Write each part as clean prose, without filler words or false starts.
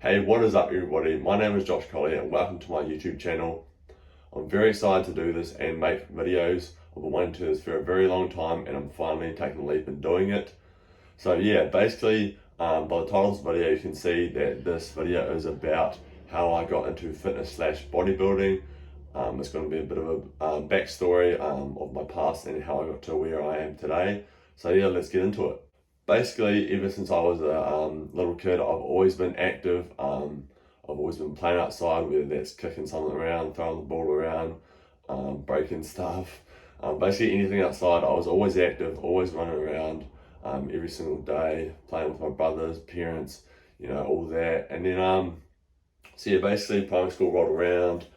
Hey, what is up everybody? My name is Josh Collier and welcome to my YouTube channel. I'm very excited to do this and make videos. I've been wanting to do this for a very long time and I'm finally taking the leap and doing it. So yeah, basically by the title of this video you can see that this video is about how I got into fitness slash bodybuilding. It's going to be a bit of a backstory of my past and how I got to where I am today. So yeah, let's get into it. Basically, ever since I was a little kid, I've always been active. I've always been playing outside, whether that's kicking something around, throwing the ball around, breaking stuff. Basically anything outside, I was always active, always running around every single day, playing with my brothers, parents, all that. And then, so yeah, basically primary school rolled around.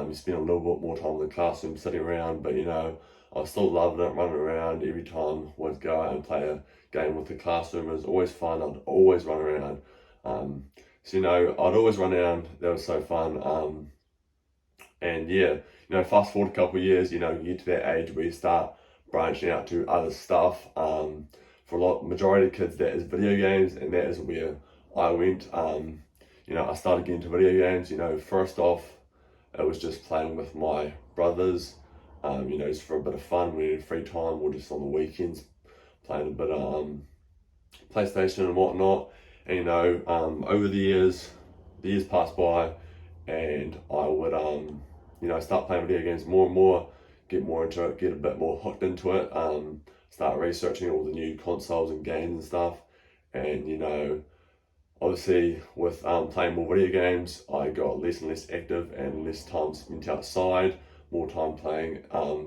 You spend a little bit more time in the classroom sitting around, but I was still loving it, running around every time. Would go out and play a game with the classroom. It was always fun. I'd always run around. I'd always run around. That was so fun. And yeah, fast forward a couple of years, you get to that age where you start branching out to other stuff. For majority of kids, that is video games, and that is where I went. I started getting into video games. First off, it was just playing with my brothers. Just for a bit of fun. We had free time, or just on the weekends, playing a bit of PlayStation and whatnot. And over the years passed by, and I would start playing video games more and more, get more into it, get a bit more hooked into it, start researching all the new consoles and games and stuff. And obviously with playing more video games, I got less and less active and less time spent outside, more time playing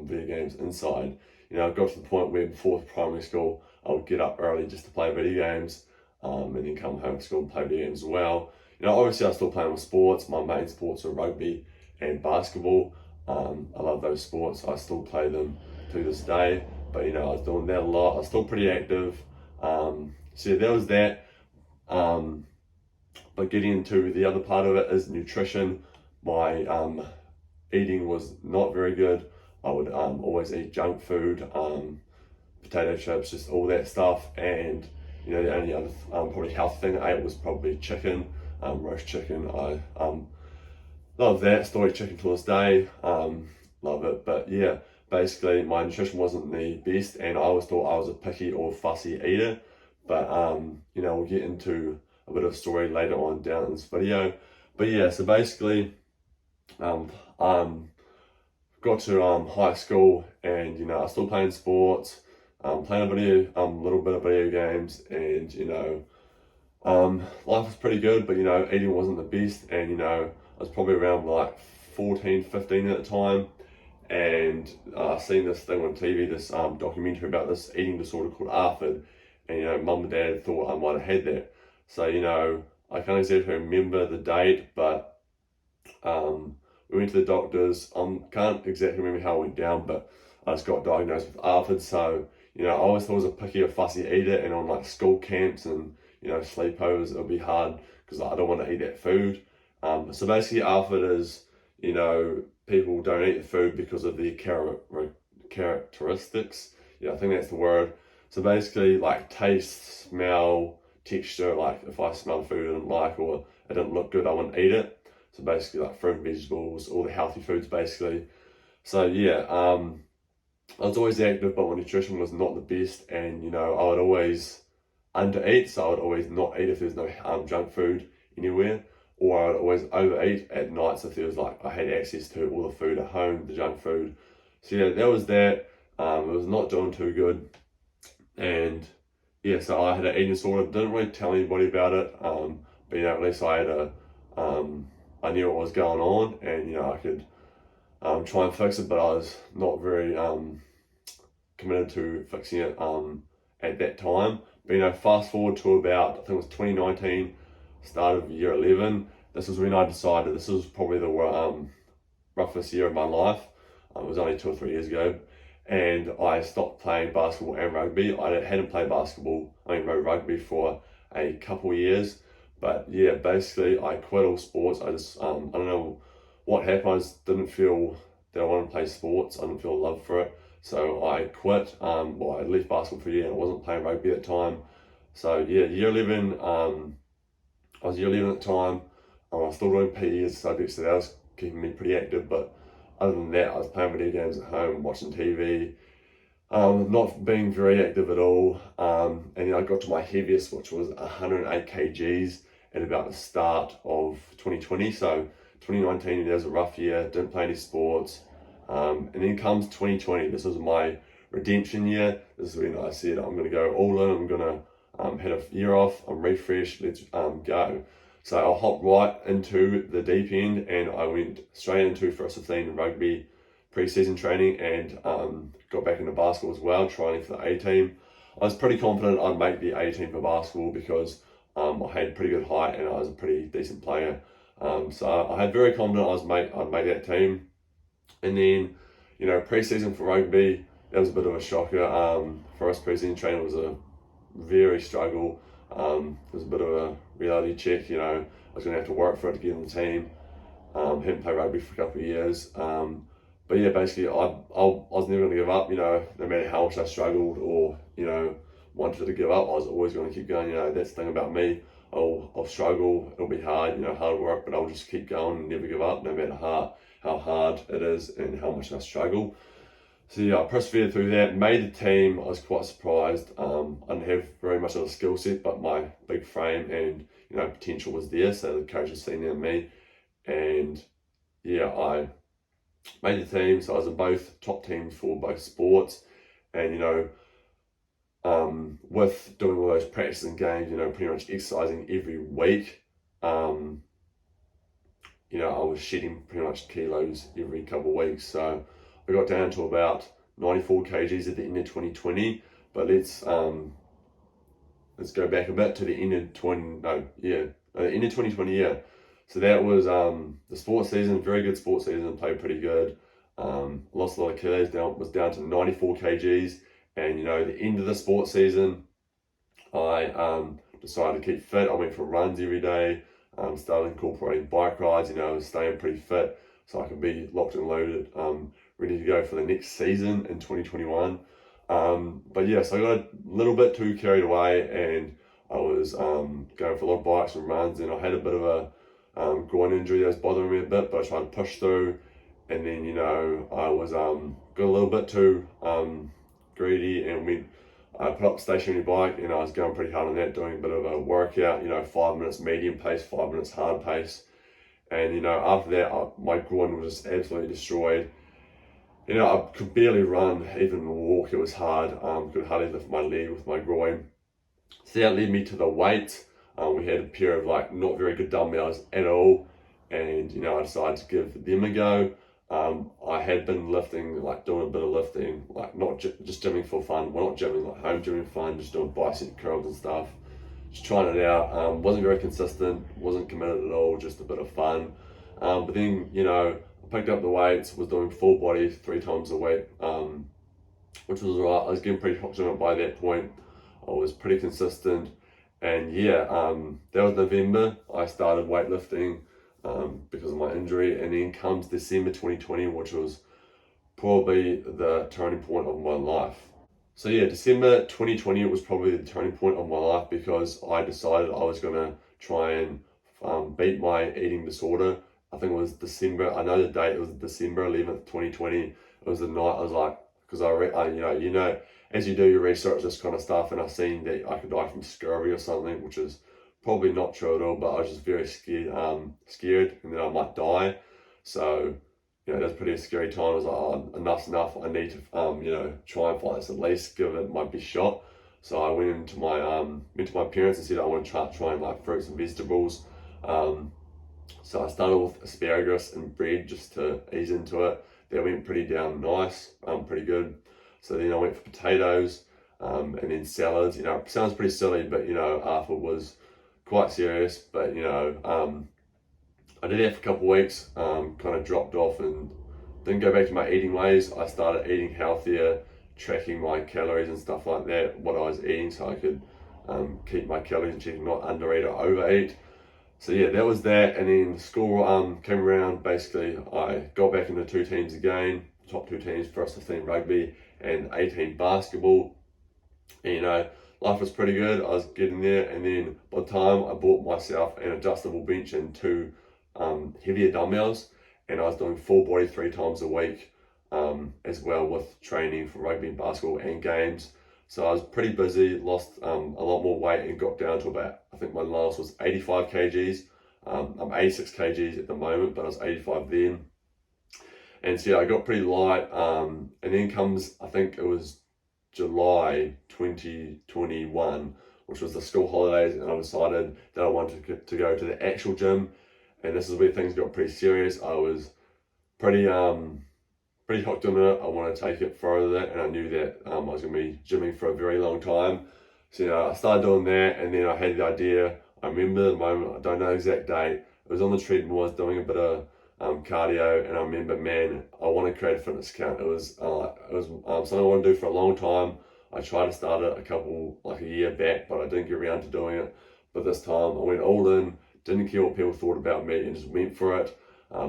video games inside. I got to the point where before primary school, I would get up early just to play video games, and then come home from school and play video games as well. Obviously I was still playing with sports. My main sports are rugby and basketball. I love those sports. I still play them to this day, but I was doing that a lot. I was still pretty active. So yeah, there was that. But getting into the other part of it is nutrition. My eating was not very good. I would always eat junk food, potato chips, just all that stuff. And the only other probably healthy thing I ate was probably chicken, roast chicken. I love that. Still eat chicken to this day. Love it. But yeah, basically my nutrition wasn't the best, and I always thought I was a picky or fussy eater. But we'll get into a bit of story later on down in this video. But yeah, so basically got to high school, and I was still playing sports, playing a little bit of video games, and life was pretty good, but eating wasn't the best. And I was probably around like 14, 15 at the time, and I seen this thing on TV, this documentary about this eating disorder called ARFID, and mum and dad thought I might have had that. So I can't exactly remember the date, but we went to the doctors. Can't exactly remember how it went down, but I just got diagnosed with ARFID. So I always thought I was a picky or fussy eater, and on like school camps and sleepovers, it would be hard because I don't want to eat that food. So basically ARFID is people don't eat the food because of the characteristics. I think that's the word. So basically like taste, smell, texture. Like if I smell food I didn't like or it didn't look good, I wouldn't eat it. So basically like fruit and vegetables, all the healthy foods basically. So yeah, I was always active, but my nutrition was not the best, and I would always undereat. So I would always not eat if there's no junk food anywhere, or I would always overeat at nights if there was I had access to all the food at home, the junk food. So yeah, that was that. It was not doing too good, and yeah, so I had an eating disorder. Didn't really tell anybody about it, but at least I had I knew what was going on, and I could try and fix it, but I was not very committed to fixing it at that time. But fast forward to about, I think it was 2019, start of year 11. This was when I decided this was probably the roughest year of my life. It was only 2 or 3 years ago, and I stopped playing basketball and rugby. I hadn't played rugby for a couple of years. But yeah, basically I quit all sports. I just, I don't know what happened. I just didn't feel that I wanted to play sports. I didn't feel love for it. So I quit. I left basketball for a year and I wasn't playing rugby at the time. So yeah, year 11, I was year 11 at the time. I was still doing PE as a subject, so that was keeping me pretty active. But other than that, I was playing video games at home, watching TV, not being very active at all. And I got to my heaviest, which was 108 kgs at about the start of 2020. So 2019, it was a rough year, didn't play any sports. And then comes 2020. This was my redemption year. This is when I said, I'm going to go all in. I'm going to had a year off. I'm refreshed. Let's go. So I hopped right into the deep end, and I went straight into first 15 rugby pre-season training, and got back into basketball as well, training for the A team. I was pretty confident I'd make the A team for basketball because I had pretty good height and I was a pretty decent player. So I had very confident I'd make that team. And then, pre-season for rugby, that was a bit of a shocker. First pre-season training was a very struggle. It was a bit of a reality check. I was going to have to work for it to get in the team. Hadn't played rugby for a couple of years. But yeah, basically, I was never going to give up. No matter how much I struggled or wanted to give up, I was always going to keep going. That's the thing about me. I'll struggle. It'll be hard. Hard work, but I'll just keep going and never give up, no matter how hard it is and how much I struggle. So yeah, I persevered through that, made the team. I was quite surprised. I didn't have very much of a skill set, but my big frame and potential was there. So the coach has seen that in me, and yeah, I made the team. So I was in both top teams for both sports, and with doing all those practices and games, pretty much exercising every week. I was shedding pretty much kilos every couple of weeks. So I got down to about 94 kgs at the end of 2020. But let's go back a bit to the end of the end of 2020. Yeah. So that was the sports season, very good sports season, played pretty good. Lost a lot of kilos, was down to 94 kgs. And the end of the sports season, I decided to keep fit. I went for runs every day. Started incorporating bike rides. Staying pretty fit so I could be locked and loaded, ready to go for the next season in 2021. But yeah, so I got a little bit too carried away, and I was going for a lot of bikes and runs, and I had a bit of a groin injury that was bothering me a bit, but I tried to push through. And then I was got a little bit too greedy, and I put up a stationary bike, and I was going pretty hard on that, doing a bit of a workout, 5 minutes medium pace, 5 minutes hard pace. And after that, my groin was just absolutely destroyed. I could barely run, even walk. It was hard. Could hardly lift my leg with my groin. So that led me to the weights. We had a pair of not very good dumbbells at all, and I decided to give them a go. I had been lifting, doing a bit of lifting, not just gymming for fun. Well, not gymming, home gymming for fun, just doing bicep curls and stuff. Just trying it out. Wasn't very consistent, wasn't committed at all, just a bit of fun. But then, I picked up the weights, was doing full body 3 times a week, which was alright. I was getting pretty confident by that point. I was pretty consistent. And yeah, that was November. I started weightlifting because of my injury, and then comes December 2020, which was probably the turning point of my life. So yeah, December 2020 was probably the turning point of my life, because I decided I was gonna try and beat my eating disorder. I think it was December. I know the date. It was December 11th, 2020. It was the night I was like, because I as you do your research, this kind of stuff, and I seen that I could die from scurvy or something, which is probably not true at all, but I was just very scared, and that I might die. So, that was pretty scary time. I was like, oh, enough's enough. I need to, try and fight this, at least give it my best shot. So I went into my parents and said I want to try fruits and vegetables. So I started with asparagus and bread just to ease into it. That went pretty down nice, pretty good. So then I went for potatoes, and then salads. It sounds pretty silly, but after was quite serious. But I did that for a couple of weeks, kind of dropped off and didn't go back to my eating ways. I started eating healthier, tracking my calories and stuff like that, what I was eating, so I could keep my calories in check, not undereat or overeat. So yeah, that was that. And then school came around. Basically, I got back into 2 teams again, top 2 teams, first 15 rugby and 18 basketball. And life was pretty good. I was getting there, and then by the time I bought myself an adjustable bench and two heavier dumbbells, and I was doing full body 3 times a week, as well with training for rugby and basketball and games. So I was pretty busy, lost a lot more weight, and got down to about, I think my last was 85 kgs. I'm 86 kgs at the moment, but I was 85 then. And so yeah, I got pretty light, and then comes, I think it was July 2021, which was the school holidays, and I decided that I wanted to go to the actual gym, and this is where things got pretty serious. I was pretty hooked on it. I want to take it further, and I knew that I was going to be gymming for a very long time. So I started doing that, and then I had the idea. I remember the moment, I don't know the exact date. It was on the treadmill. I was doing a bit of cardio, and I remember, man, I want to create a fitness account. It was something I want to do for a long time. I tried to start it a year back, but I didn't get around to doing it. But this time I went all in, didn't care what people thought about me, and just went for it.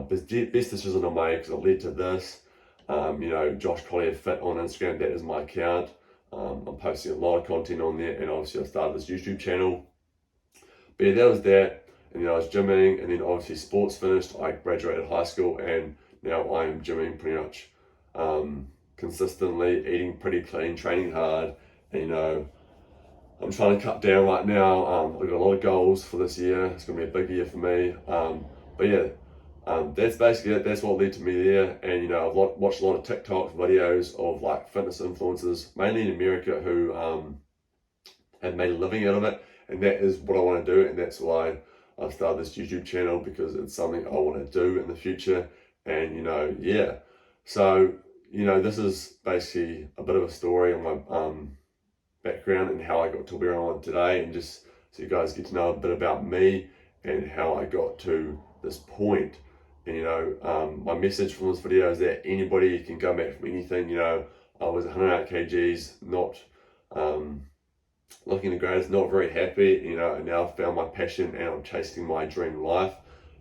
Best decision I made, because it led to this. Josh Collier Fit on Instagram, that is my account. I'm posting a lot of content on there, and obviously I started this YouTube channel. But yeah, that was that. And I was gymming, and then obviously sports finished. I graduated high school, and now I'm gymming pretty much consistently, eating pretty clean, training hard. And I'm trying to cut down right now. I've got a lot of goals for this year. It's going to be a big year for me. But yeah, that's basically it. That's what led to me there. And I've watched a lot of TikTok videos of like fitness influencers, mainly in America, who have made a living out of it. And that is what I want to do, and that's why I've started this YouTube channel, because it's something I want to do in the future. And yeah. So this is basically a bit of a story on my background and how I got to where I am today, and just so you guys get to know a bit about me and how I got to this point. And my message from this video is that anybody can come back from anything. I was 108 kgs, not looking the greatest, not very happy, and now I've found my passion and I'm chasing my dream life.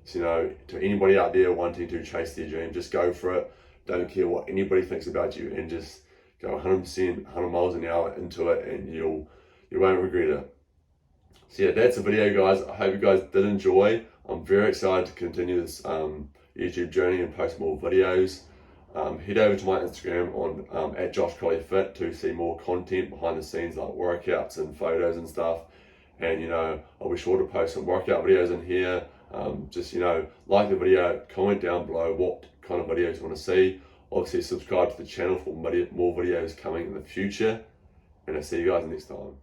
So, to anybody out there wanting to chase their dream, just go for it. Don't care what anybody thinks about you, and just go 100%, 100 miles an hour into it, and you won't regret it. So yeah, that's the video, guys. I hope you guys did enjoy. I'm very excited to continue this YouTube journey and post more videos. Head over to my Instagram on at Josh Collier Fit to see more content behind the scenes, like workouts and photos and stuff. And I'll be sure to post some workout videos in here. Just like the video, comment down below what kind of videos you want to see. Obviously subscribe to the channel for more videos coming in the future. And I'll see you guys next time.